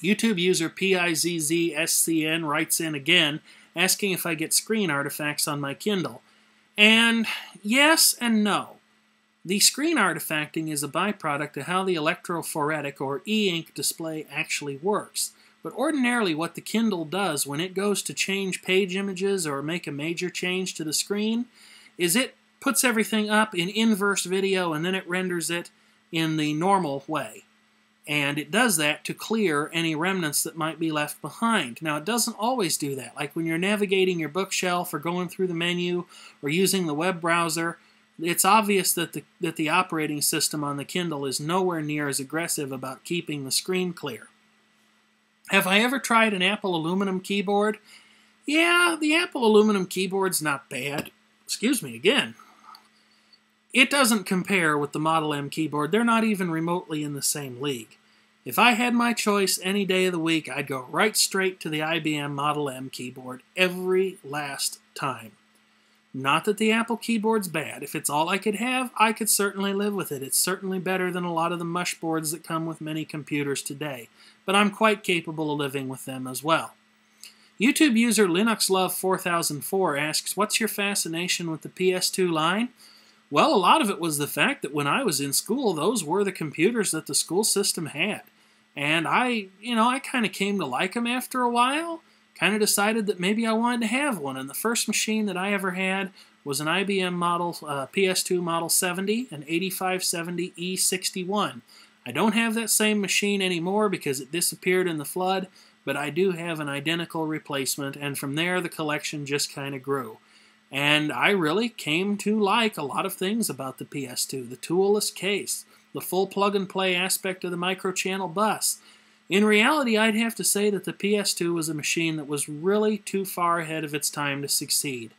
YouTube user Pizzscn writes in again, asking if I get screen artifacts on my Kindle. And yes and no. The screen artifacting is a byproduct of how the electrophoretic or e-ink display actually works. But ordinarily what the Kindle does when it goes to change page images or make a major change to the screen is it puts everything up in inverse video and then it renders it in the normal way. And it does that to clear any remnants that might be left behind. Now, it doesn't always do that. Like when you're navigating your bookshelf or going through the menu or using the web browser, it's obvious that the operating system on the Kindle is nowhere near as aggressive about keeping the screen clear. Have I ever tried an Apple aluminum keyboard? Yeah, the Apple aluminum keyboard's not bad. Excuse me again. It doesn't compare with the Model M keyboard. They're not even remotely in the same league. If I had my choice any day of the week, I'd go right straight to the IBM Model M keyboard every last time. Not that the Apple keyboard's bad. If it's all I could have, I could certainly live with it. It's certainly better than a lot of the mush boards that come with many computers today. But I'm quite capable of living with them as well. YouTube user LinuxLove4004 asks, what's your fascination with the PS2 line? Well, a lot of it was the fact that when I was in school, those were the computers that the school system had. And I kind of came to like them after a while. Kind of decided that maybe I wanted to have one. And the first machine that I ever had was an IBM model, PS2 Model 70, an 8570 E61. I don't have that same machine anymore because it disappeared in the flood, but I do have an identical replacement, and from there the collection just kind of grew. And I really came to like a lot of things about the PS2. The toolless case, the full plug-and-play aspect of the microchannel bus. In reality, I'd have to say that the PS2 was a machine that was really too far ahead of its time to succeed.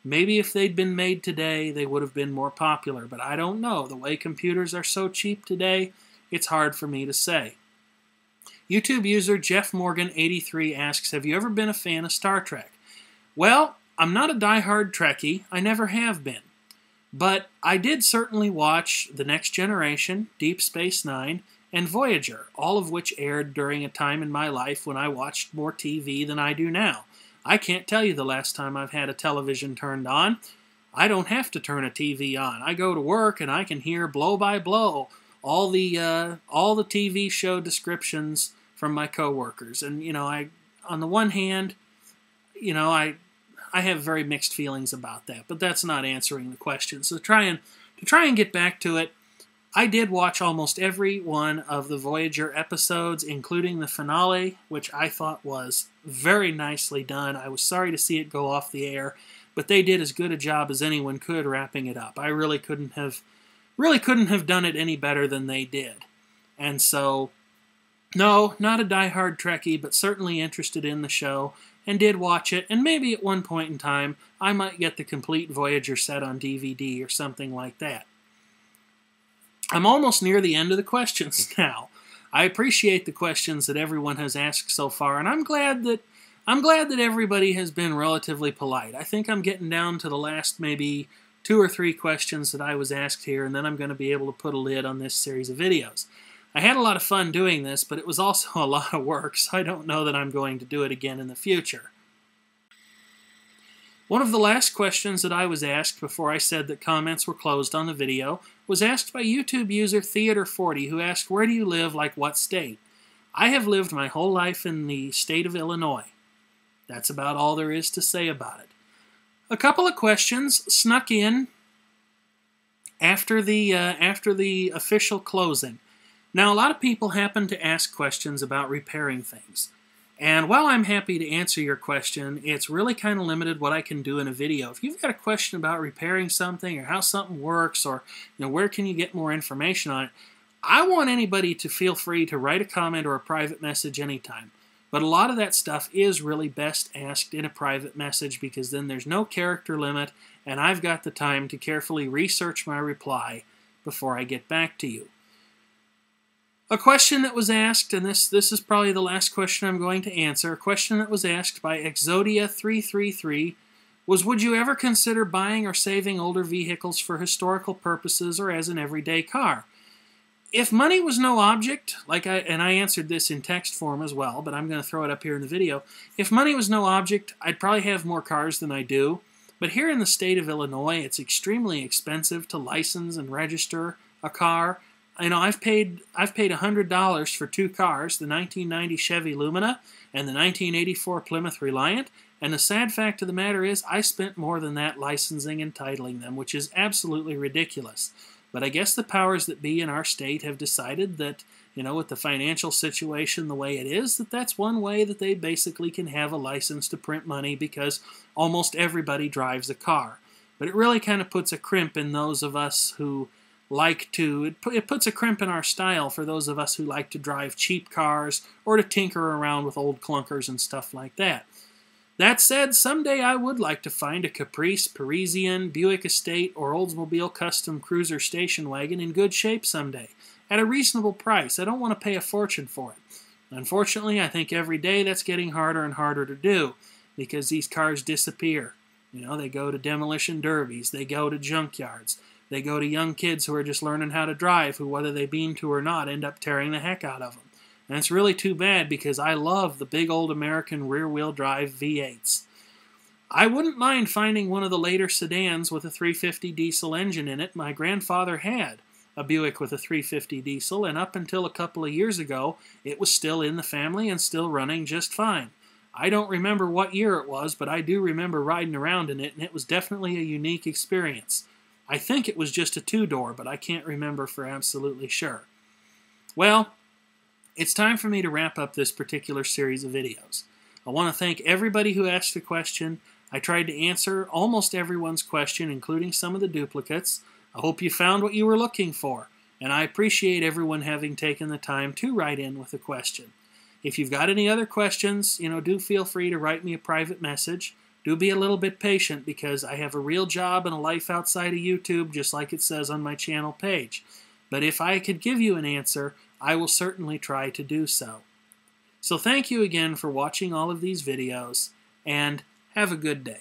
Maybe if they'd been made today, they would have been more popular, but I don't know. The way computers are so cheap today, it's hard for me to say. YouTube user Jeff Morgan 83 asks, have you ever been a fan of Star Trek? Well, I'm not a diehard Trekkie. I never have been. But I did certainly watch The Next Generation, Deep Space Nine, and Voyager, all of which aired during a time in my life when I watched more TV than I do now. I can't tell you the last time I've had a television turned on. I don't have to turn a TV on. I go to work and I can hear blow by blow all the TV show descriptions from my coworkers. And on the one hand, I have very mixed feelings about that, but that's not answering the question. So to try and get back to it, I did watch almost every one of the Voyager episodes, including the finale, which I thought was very nicely done. I was sorry to see it go off the air, but they did as good a job as anyone could wrapping it up. I really couldn't have done it any better than they did. And so, no, not a diehard Trekkie, but certainly interested in the show, and did watch it, and maybe at one point in time, I might get the complete Voyager set on DVD or something like that. I'm almost near the end of the questions now. I appreciate the questions that everyone has asked so far, and I'm glad that everybody has been relatively polite. I think I'm getting down to the last maybe 2 or 3 questions that I was asked here, and then I'm going to be able to put a lid on this series of videos. I had a lot of fun doing this, but it was also a lot of work, so I don't know that I'm going to do it again in the future. One of the last questions that I was asked before I said that comments were closed on the video was asked by YouTube user Theater40, who asked, where do you live, like what state? I have lived my whole life in the state of Illinois. That's about all there is to say about it. A couple of questions snuck in after the official closing. Now, a lot of people happen to ask questions about repairing things. And while I'm happy to answer your question, it's really kind of limited what I can do in a video. If you've got a question about repairing something or how something works or where can you get more information on it, I want anybody to feel free to write a comment or a private message anytime. But a lot of that stuff is really best asked in a private message because then there's no character limit and I've got the time to carefully research my reply before I get back to you. A question that was asked, and this is probably the last question I'm going to answer, a question that was asked by Exodia333 was, would you ever consider buying or saving older vehicles for historical purposes or as an everyday car? If money was no object, and I answered this in text form as well, but I'm going to throw it up here in the video. If money was no object, I'd probably have more cars than I do. But here in the state of Illinois, it's extremely expensive to license and register a car. You know, I've paid $100 for 2 cars, the 1990 Chevy Lumina and the 1984 Plymouth Reliant. And the sad fact of the matter is, I spent more than that licensing and titling them, which is absolutely ridiculous. But I guess the powers that be in our state have decided that, you know, with the financial situation the way it is, that's one way that they basically can have a license to print money, because almost everybody drives a car. But it really kind of puts a crimp in those of us who like to, it puts a crimp in our style for those of us who like to drive cheap cars or to tinker around with old clunkers and stuff like that. That said, someday I would like to find a Caprice, Parisian, Buick Estate, or Oldsmobile Custom Cruiser station wagon in good shape someday, at a reasonable price. I don't want to pay a fortune for it. Unfortunately, I think every day that's getting harder and harder to do, because these cars disappear. You know, they go to demolition derbies, they go to junkyards, they go to young kids who are just learning how to drive, who, whether they mean to or not, end up tearing the heck out of them. And it's really too bad, because I love the big old American rear-wheel drive V8s. I wouldn't mind finding one of the later sedans with a 350 diesel engine in it. My grandfather had a Buick with a 350 diesel, and up until a couple of years ago, it was still in the family and still running just fine. I don't remember what year it was, but I do remember riding around in it, and it was definitely a unique experience. I think it was just a 2-door, but I can't remember for absolutely sure. Well, it's time for me to wrap up this particular series of videos. I want to thank everybody who asked a question. I tried to answer almost everyone's question, including some of the duplicates. I hope you found what you were looking for, and I appreciate everyone having taken the time to write in with a question. If you've got any other questions, you know, do feel free to write me a private message. Do be a little bit patient, because I have a real job and a life outside of YouTube, just like it says on my channel page. But if I could give you an answer, I will certainly try to do so. So thank you again for watching all of these videos, and have a good day.